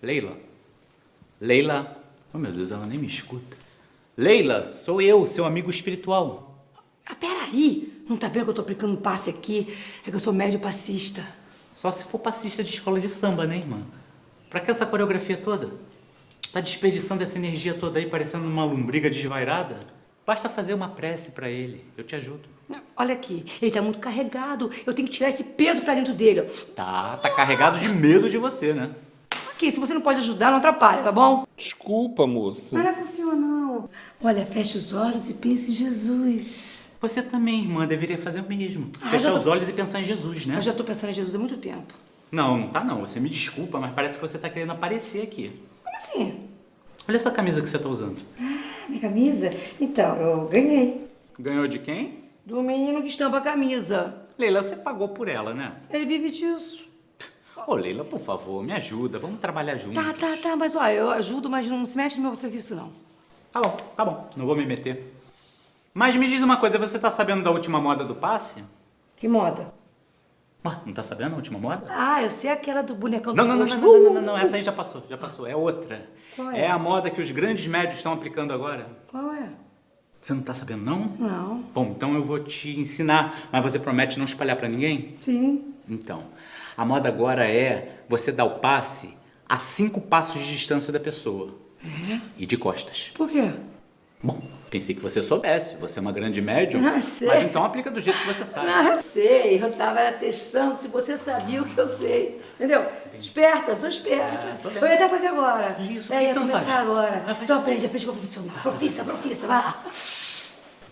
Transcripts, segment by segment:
Leila? Leila? Oh, meu Deus, ela nem me escuta. Leila, sou eu, seu amigo espiritual. Ah, peraí! Não tá vendo que eu tô aplicando um passe aqui? É que eu sou médio passista. Só se for passista de escola de samba, né, irmã? Pra que essa coreografia toda? Tá desperdiçando essa energia toda aí, parecendo uma lombriga desvairada? Basta fazer uma prece pra ele, eu te ajudo. Olha aqui, ele tá muito carregado. Eu tenho que tirar esse peso que tá dentro dele. Tá carregado de medo de você, né? Aqui, se você não pode ajudar, não atrapalha, tá bom? Desculpa, moça. Não é com o senhor, não. Olha, feche os olhos e pense em Jesus. Você também, irmã, deveria fazer o mesmo. Ah, Fechar já tô- os olhos e pensar em Jesus, né? Eu já tô pensando em Jesus há muito tempo. Não, não tá não. Você me desculpa, mas parece que você tá querendo aparecer aqui. Como assim? Olha essa camisa que você tá usando. Minha camisa? Então, eu ganhei. Ganhou de quem? Do menino que estampa a camisa. Leila, você pagou por ela, né? Ele vive disso. Ô, Leila, por favor, me ajuda. Vamos trabalhar juntos. Tá, mas olha, eu ajudo, mas não se mete no meu serviço, não. Tá bom. Não vou me meter. Mas me diz uma coisa, você tá sabendo da última moda do passe? Que moda? Ué, não tá sabendo a última moda? Ah, eu sei aquela do bonecão Não, do não, não, posto. não, não, não, essa aí já passou. É outra. Qual é? É a moda que os grandes médios estão aplicando agora. Qual é? Você não tá sabendo, não? Não. Bom, então eu vou te ensinar, mas você promete não espalhar pra ninguém? Sim. Então, a moda agora é você dar o passe a 5 passos de distância da pessoa. É? E de costas. Por quê? Bom, pensei que você soubesse. Você é uma grande médium. Não sei. Mas então aplica do jeito que você sabe. Não, eu sei. Eu tava testando se você sabia o que eu sei. Entendeu? Esperta, eu sou esperta. tô vendo. Eu ia até fazer agora. Isso, ia por que você não começar faz? agora. Vai. Então aprende com a profissional. Profissa, vai lá.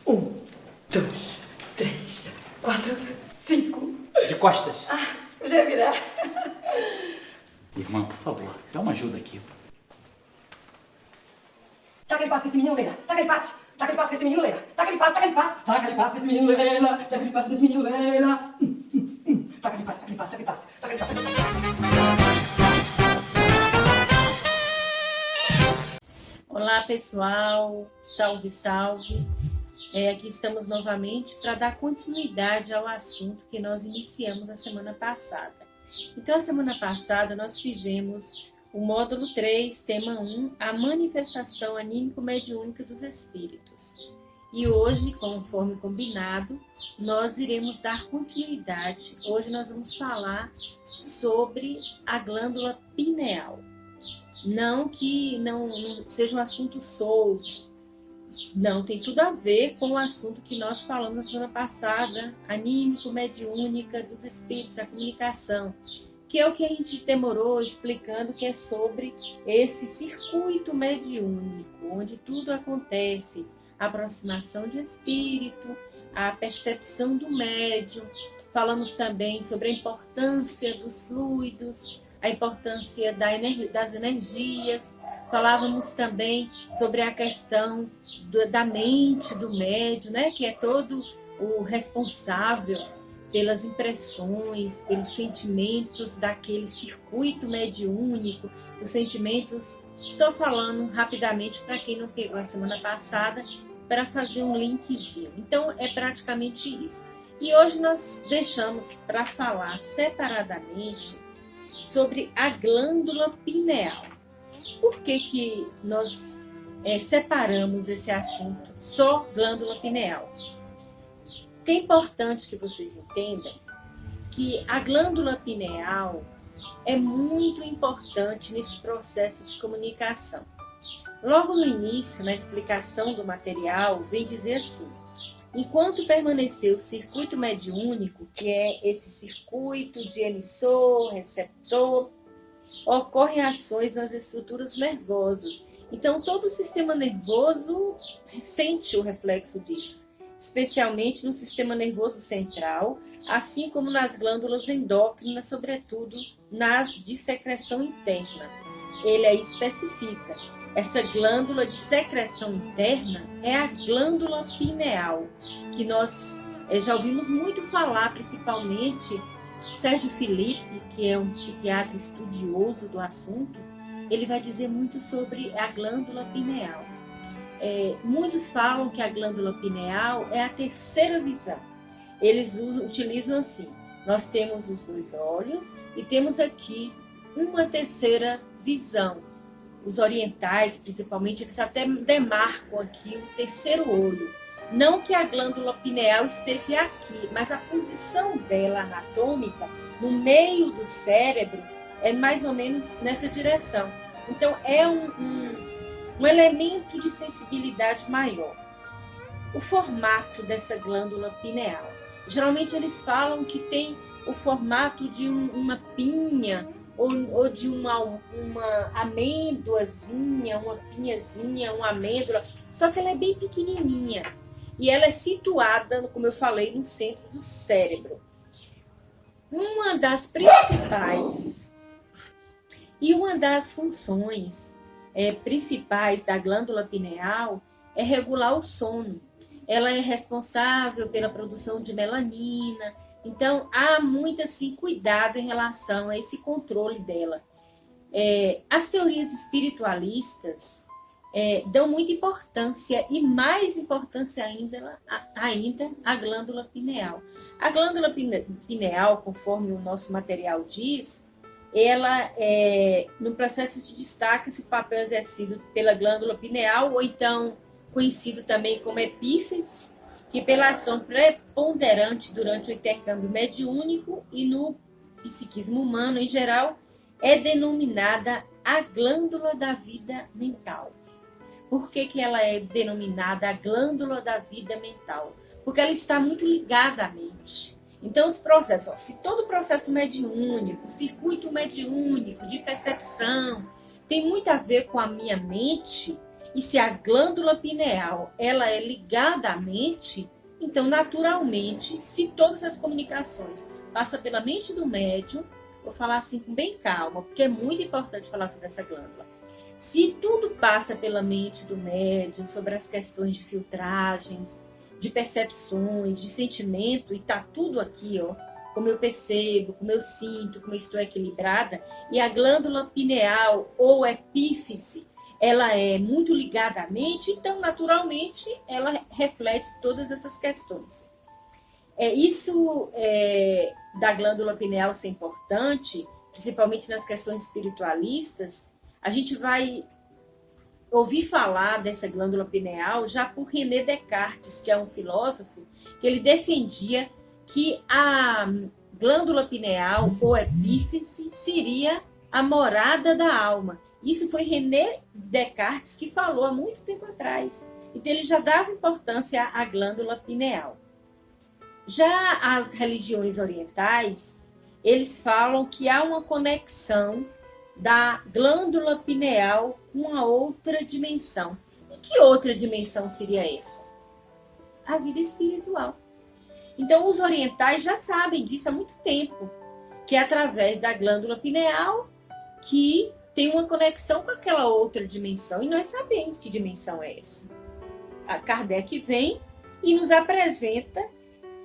1, 2, 3, 4, 5. De costas. Eu já ia virar. Irmã, por favor, dá uma ajuda aqui. Taca aquele passe nesse menino, Leila. Taca aquele passe. Taca aquele passe nesse menino, Leila. Taca aquele passe. Taca aquele passe nesse menino, Leila. Taca aquele passe nesse menino, Leila. Taca aquele passe. Olá pessoal, salve, salve. Aqui estamos novamente para dar continuidade ao assunto que nós iniciamos a semana passada. Então, a semana passada nós fizemos o módulo 3, tema 1, a manifestação anímico-mediúnica dos espíritos. E hoje, conforme combinado, nós iremos dar continuidade. Hoje nós vamos falar sobre a glândula pineal. Não que não seja um assunto solto. Não, tem tudo a ver com o assunto que nós falamos na semana passada, anímico-mediúnica dos espíritos, a comunicação, que é o que a gente demorou explicando, que é sobre esse circuito mediúnico, onde tudo acontece, a aproximação de espírito, a percepção do médium. Falamos também sobre a importância dos fluidos, a importância das energias. Falávamos também sobre a questão da mente do médium, né? Que é todo o responsável pelas impressões, pelos sentimentos daquele circuito mediúnico, dos sentimentos. Só falando rapidamente para quem não pegou a semana passada, para fazer um linkzinho. Então, é praticamente isso. E hoje nós deixamos para falar separadamente sobre a glândula pineal. Por que nós separamos esse assunto, só glândula pineal? É importante que vocês entendam que a glândula pineal é muito importante nesse processo de comunicação. logo no início, na explicação do material, vem dizer assim: enquanto permanecer o circuito mediúnico, que é esse circuito de emissor, receptor, ocorrem ações nas estruturas nervosas. Então, todo o sistema nervoso sente o reflexo disso, especialmente no sistema nervoso central, assim como nas glândulas endócrinas, sobretudo nas de secreção interna. Ele aí especifica: essa glândula de secreção interna é a glândula pineal, que nós já ouvimos muito falar, principalmente Sérgio Felipe, que é um psiquiatra estudioso do assunto. Ele vai dizer muito sobre a glândula pineal. Muitos falam que a glândula pineal é a terceira visão. Eles utilizam assim: nós temos os dois olhos e temos aqui uma terceira visão. Os orientais, principalmente, eles até demarcam aqui o terceiro olho. Não que a glândula pineal esteja aqui, mas a posição dela anatômica no meio do cérebro é mais ou menos nessa direção. Então, é um elemento de sensibilidade maior. O formato dessa glândula pineal. Geralmente, eles falam que tem o formato de uma pinha ou de uma amêndoazinha, uma pinhazinha, uma amêndoa, só que ela é bem pequenininha. E ela é situada, como eu falei, no centro do cérebro. Uma das principais e uma das funções principais da glândula pineal é regular o sono. Ela é responsável pela produção de melanina. Então, há muito assim, cuidado em relação a esse controle dela. As teorias espiritualistas dão muita importância, e mais importância ainda à glândula pineal. A glândula pineal, conforme o nosso material diz, ela no processo de destaque-se o papel exercido pela glândula pineal, ou então conhecido também como epífise, que pela ação preponderante durante o intercâmbio mediúnico e no psiquismo humano em geral, é denominada a glândula da vida mental. Por que ela é denominada a glândula da vida mental? Porque ela está muito ligada à mente. Então, os processos, se todo o processo mediúnico, circuito mediúnico, de percepção, tem muito a ver com a minha mente, e se a glândula pineal ela é ligada à mente, então, naturalmente, se todas as comunicações passam pela mente do médium, vou falar assim com bem calma, porque é muito importante falar sobre essa glândula. Se tudo passa pela mente do médium, sobre as questões de filtragens, de percepções, de sentimento, e tá tudo aqui, ó, como eu percebo, como eu sinto, como eu estou equilibrada, e a glândula pineal ou epífise, ela é muito ligada à mente, então, naturalmente, ela reflete todas essas questões. Isso da glândula pineal ser importante, principalmente nas questões espiritualistas, a gente vai ouvir falar dessa glândula pineal já por René Descartes, que é um filósofo, que ele defendia que a glândula pineal ou epífise seria a morada da alma. Isso foi René Descartes que falou há muito tempo atrás. Então ele já dava importância à glândula pineal. Já as religiões orientais, eles falam que há uma conexão da glândula pineal com a outra dimensão. E que outra dimensão seria essa? A vida espiritual. Então, os orientais já sabem disso há muito tempo, que é através da glândula pineal que tem uma conexão com aquela outra dimensão. E nós sabemos que dimensão é essa. A Kardec vem e nos apresenta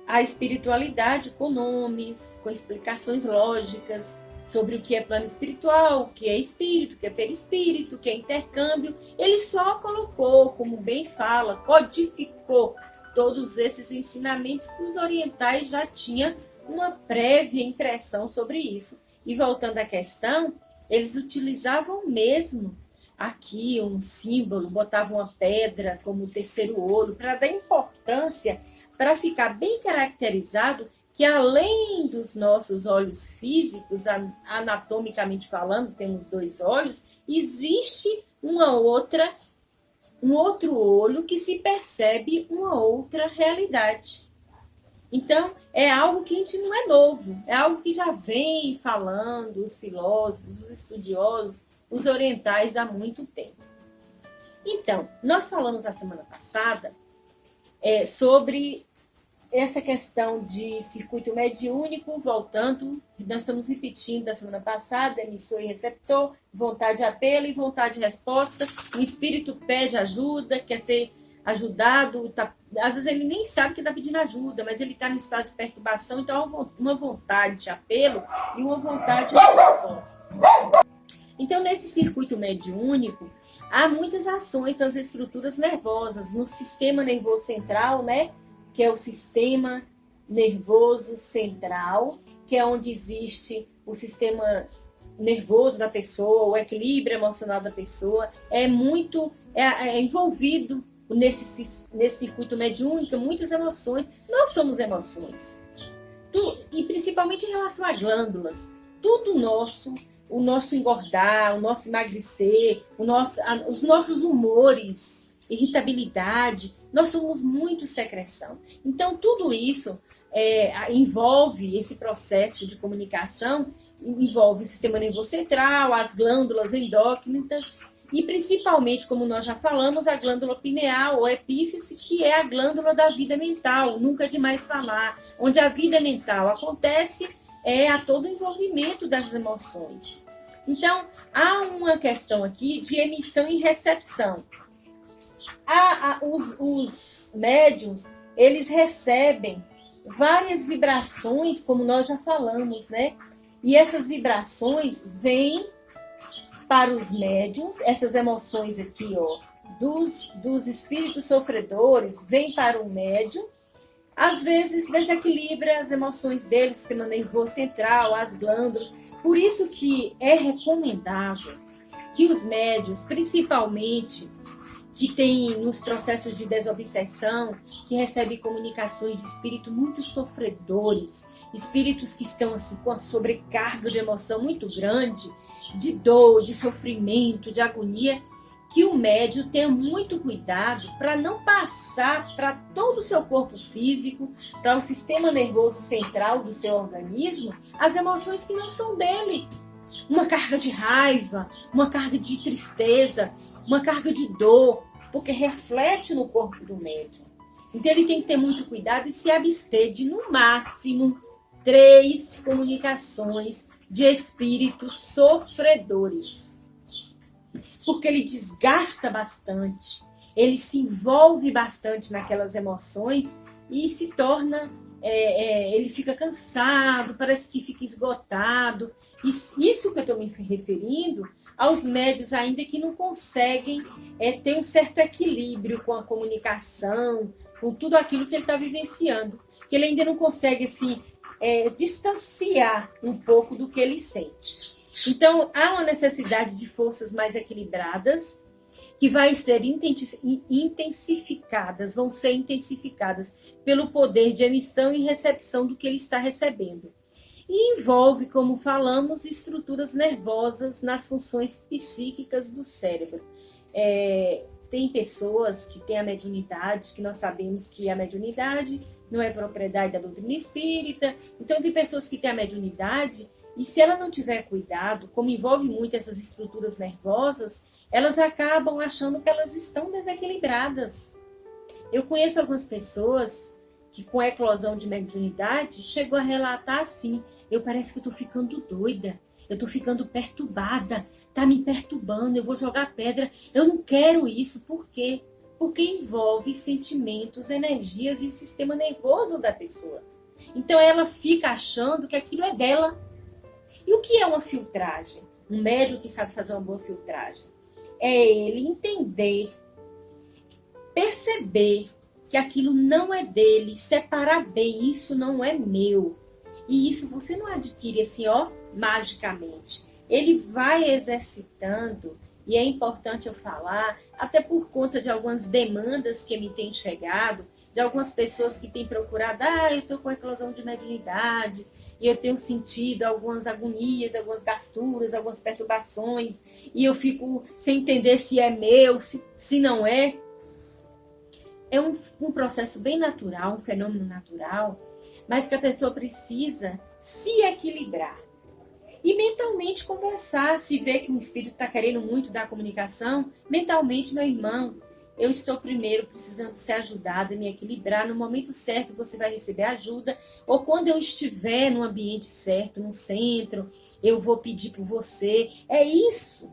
a espiritualidade com nomes, com explicações lógicas, sobre o que é plano espiritual, o que é espírito, o que é perispírito, o que é intercâmbio. Ele só colocou, como bem fala, codificou todos esses ensinamentos que os orientais já tinham uma prévia impressão sobre isso. E voltando à questão, eles utilizavam mesmo aqui um símbolo, botavam uma pedra como o terceiro olho, para dar importância, para ficar bem caracterizado que além dos nossos olhos físicos, anatomicamente falando, temos dois olhos, existe uma outra um outro olho que se percebe uma outra realidade. Então, é algo que a gente não é novo, é algo que já vem falando os filósofos, os estudiosos, os orientais há muito tempo. Então, nós falamos a semana passada sobre essa questão de circuito mediúnico, voltando, nós estamos repetindo da semana passada, emissor e receptor, vontade de apelo e vontade de resposta. O espírito pede ajuda, quer ser ajudado, às vezes ele nem sabe que está pedindo ajuda, mas ele está no estado de perturbação, então há uma vontade de apelo e uma vontade de resposta. Então, nesse circuito mediúnico, há muitas ações nas estruturas nervosas, no sistema nervoso central, né? Que é o sistema nervoso central, que é onde existe o sistema nervoso da pessoa, o equilíbrio emocional da pessoa, é envolvido nesse circuito mediúnico, muitas emoções. Nós somos emoções. E principalmente em relação a glândulas. Tudo nosso, o nosso engordar, o nosso emagrecer, os nossos humores, irritabilidade, nós somos muito secreção. Então, tudo isso envolve esse processo de comunicação, envolve o sistema nervoso central, as glândulas endócrinas e, principalmente, como nós já falamos, a glândula pineal ou epífise, que é a glândula da vida mental, nunca é demais falar, onde a vida mental acontece, há todo o envolvimento das emoções. Então, há uma questão aqui de emissão e recepção. Os médiuns, eles recebem várias vibrações, como nós já falamos, né? E essas vibrações vêm para os médiuns, essas emoções aqui, ó, dos espíritos sofredores, vêm para o médium, às vezes desequilibra as emoções dele, o sistema nervoso central, as glândulas. Por isso que é recomendável que os médiuns, principalmente que tem nos processos de desobsessão, que recebem comunicações de espíritos muito sofredores, espíritos que estão assim com a sobrecarga de emoção muito grande, de dor, de sofrimento, de agonia, que o médium tenha muito cuidado para não passar para todo o seu corpo físico, para o sistema nervoso central do seu organismo, as emoções que não são dele. Uma carga de raiva, uma carga de tristeza, uma carga de dor, porque reflete no corpo do médium. Então ele tem que ter muito cuidado e se abster de, no máximo, 3 comunicações de espíritos sofredores. Porque ele desgasta bastante, ele se envolve bastante naquelas emoções e se torna, ele fica cansado, parece que fica esgotado. Isso que eu estou me referindo aos médiuns ainda que não conseguem ter um certo equilíbrio com a comunicação, com tudo aquilo que ele está vivenciando, que ele ainda não consegue assim, distanciar um pouco do que ele sente. Então, há uma necessidade de forças mais equilibradas, que vão ser intensificadas pelo poder de emissão e recepção do que ele está recebendo. E envolve, como falamos, estruturas nervosas nas funções psíquicas do cérebro. Tem pessoas que têm a mediunidade, que nós sabemos que a mediunidade não é propriedade da doutrina espírita. Então, tem pessoas que têm a mediunidade e, se ela não tiver cuidado, como envolve muito essas estruturas nervosas, elas acabam achando que elas estão desequilibradas. Eu conheço algumas pessoas que, com a eclosão de mediunidade, chegou a relatar assim: parece que eu estou ficando doida, eu estou ficando perturbada, está me perturbando, eu vou jogar pedra, eu não quero isso. Por quê? Porque envolve sentimentos, energias e o sistema nervoso da pessoa. Então ela fica achando que aquilo é dela. E o que é uma filtragem? Um médium que sabe fazer uma boa filtragem é ele entender, perceber que aquilo não é dele, separar bem, isso não é meu. E isso você não adquire assim, magicamente. Ele vai exercitando, e é importante eu falar, até por conta de algumas demandas que me têm chegado, de algumas pessoas que têm procurado, eu estou com eclosão de mediunidade, e eu tenho sentido algumas agonias, algumas gasturas, algumas perturbações, e eu fico sem entender se é meu, se não é. É um processo bem natural, um fenômeno natural, mas que a pessoa precisa se equilibrar. E mentalmente conversar, se vê que um espírito está querendo muito dar comunicação, mentalmente, meu irmão, eu estou primeiro precisando ser ajudada, me equilibrar. No momento certo você vai receber ajuda. Ou quando eu estiver no ambiente certo, no centro, eu vou pedir por você. É isso.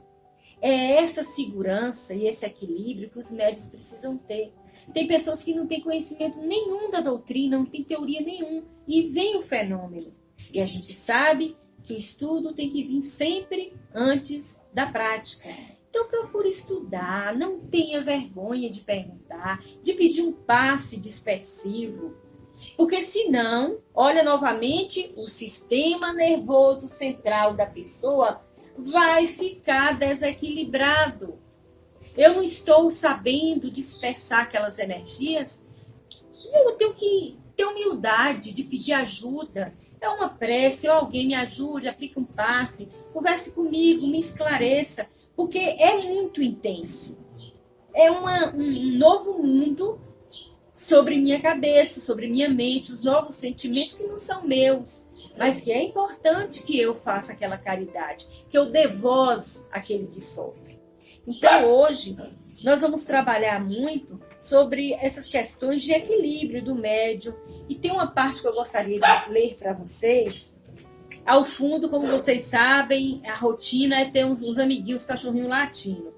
É essa segurança e esse equilíbrio que os médios precisam ter. Tem pessoas que não têm conhecimento nenhum da doutrina, não tem teoria nenhum. E vem o fenômeno. E a gente sabe que o estudo tem que vir sempre antes da prática. Então procure estudar, não tenha vergonha de perguntar, de pedir um passe dispersivo. Porque senão, olha novamente, o sistema nervoso central da pessoa vai ficar desequilibrado. Eu não estou sabendo dispersar aquelas energias, eu tenho que ter humildade de pedir ajuda. É uma prece, ou alguém me ajude, aplique um passe, converse comigo, me esclareça, porque é muito intenso. É um novo mundo sobre minha cabeça, sobre minha mente, os novos sentimentos que não são meus, mas que é importante que eu faça aquela caridade, que eu dê voz àquele que sofre. Então hoje nós vamos trabalhar muito sobre essas questões de equilíbrio do médium. E tem uma parte que eu gostaria de ler para vocês. Ao fundo, como vocês sabem, a rotina é ter uns amiguinhos cachorrinho latindo.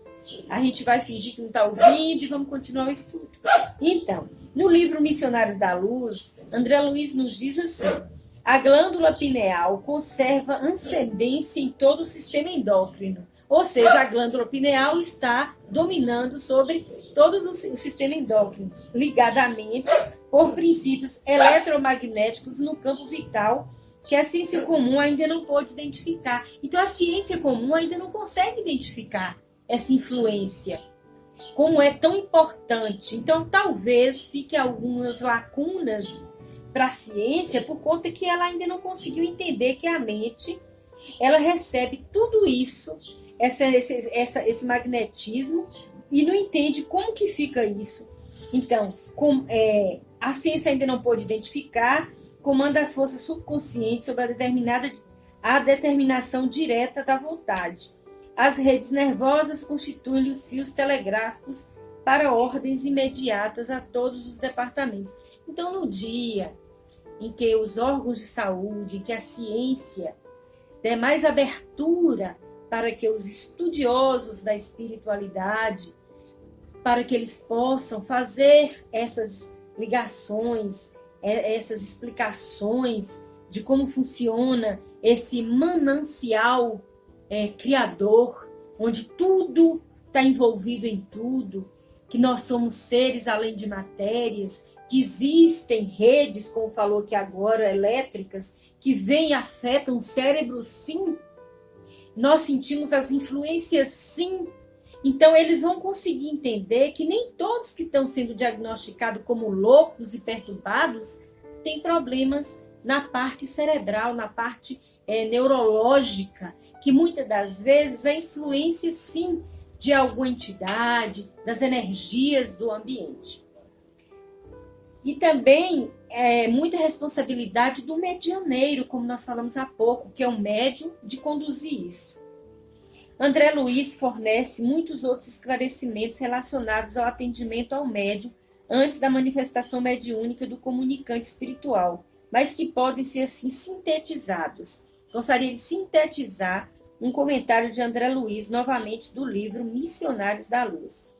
A gente vai fingir que não está ouvindo e vamos continuar o estudo. Então, no livro Missionários da Luz, André Luiz nos diz assim: a glândula pineal conserva ascendência em todo o sistema endócrino. Ou seja, a glândula pineal está dominando sobre todo o sistema endócrino, ligadamente por princípios eletromagnéticos no campo vital, que a ciência comum ainda não pôde identificar. Então, a ciência comum ainda não consegue identificar essa influência, como é tão importante. Então, talvez fique algumas lacunas para a ciência por conta que ela ainda não conseguiu entender que a mente ela recebe tudo isso, esse magnetismo, e não entende como que fica isso. Então, a ciência ainda não pôde identificar, comanda as forças subconscientes sobre a determinação direta da vontade. As redes nervosas constituem os fios telegráficos para ordens imediatas a todos os departamentos. Então, no dia em que os órgãos de saúde, em que a ciência der mais abertura para que os estudiosos da espiritualidade, para que eles possam fazer essas ligações, essas explicações de como funciona esse manancial criador, onde tudo está envolvido em tudo, que nós somos seres além de matérias, que existem redes, como falou aqui agora, elétricas, que vêm e afetam o cérebro, sim. Nós sentimos as influências, sim. Então, eles vão conseguir entender que nem todos que estão sendo diagnosticados como loucos e perturbados têm problemas na parte cerebral, na parte neurológica, que muitas das vezes é influência, sim, de alguma entidade, das energias do ambiente. E também muita responsabilidade do medianeiro, como nós falamos há pouco, que é o médium de conduzir isso. André Luiz fornece muitos outros esclarecimentos relacionados ao atendimento ao médium antes da manifestação mediúnica do comunicante espiritual, mas que podem ser assim sintetizados. Gostaria de sintetizar um comentário de André Luiz, novamente do livro Missionários da Luz.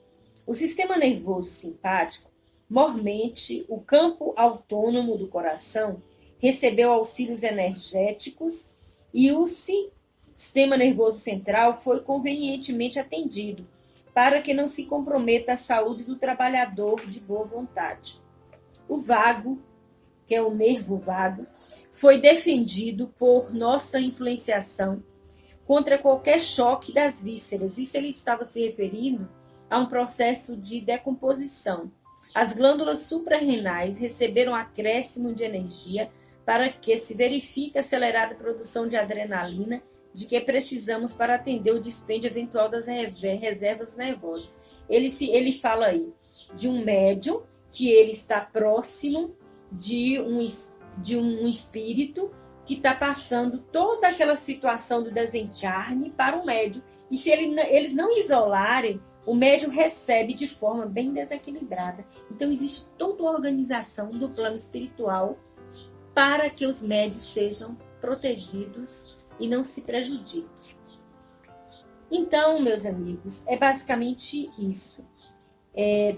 O sistema nervoso simpático, mormente o campo autônomo do coração, recebeu auxílios energéticos e o sistema nervoso central foi convenientemente atendido, para que não se comprometa a saúde do trabalhador de boa vontade. O vago, que é o nervo vago, foi defendido por nossa influenciação contra qualquer choque das vísceras. Isso ele estava se referindo a um processo de decomposição. As glândulas suprarrenais receberam acréscimo de energia para que se verifique a acelerada produção de adrenalina de que precisamos para atender o dispêndio eventual das reservas nervosas. Ele fala aí de um médium que ele está próximo de um espírito que está passando toda aquela situação do desencarne para o médium. E se eles não isolarem, o médium recebe de forma bem desequilibrada. Então existe toda uma organização do plano espiritual para que os médios sejam protegidos e não se prejudiquem. Então, meus amigos, é basicamente isso.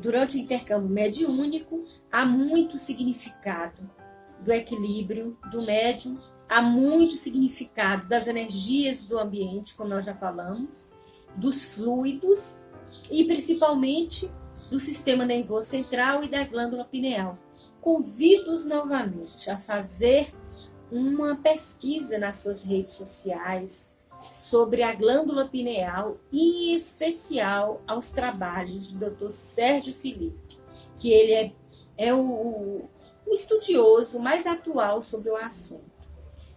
Durante o intercâmbio mediúnico, há muito significado do equilíbrio do médium, há muito significado das energias do ambiente, como nós já falamos, dos fluidos e principalmente do sistema nervoso central e da glândula pineal. Convido-os novamente a fazer uma pesquisa nas suas redes sociais sobre a glândula pineal e em especial aos trabalhos do Dr. Sérgio Felipe, que ele é o estudioso mais atual sobre o assunto.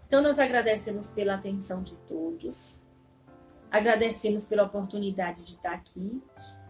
Então, nós agradecemos pela atenção de todos, agradecemos pela oportunidade de estar aqui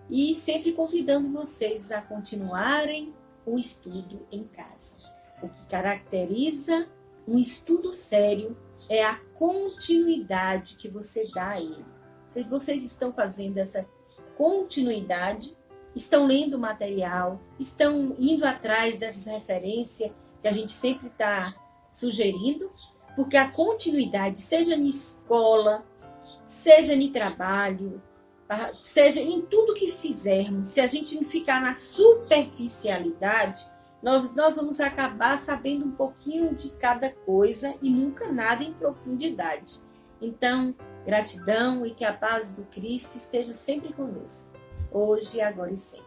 e sempre convidando vocês a continuarem o estudo em casa. O que caracteriza um estudo sério é a continuidade que você dá a ele. Se vocês estão fazendo essa continuidade, estão lendo o material, estão indo atrás dessas referências que a gente sempre está sugerindo, porque a continuidade, seja na escola, seja no trabalho, seja em tudo que fizermos, se a gente não ficar na superficialidade, nós vamos acabar sabendo um pouquinho de cada coisa e nunca nada em profundidade. Então, gratidão e que a paz do Cristo esteja sempre conosco, hoje, agora e sempre.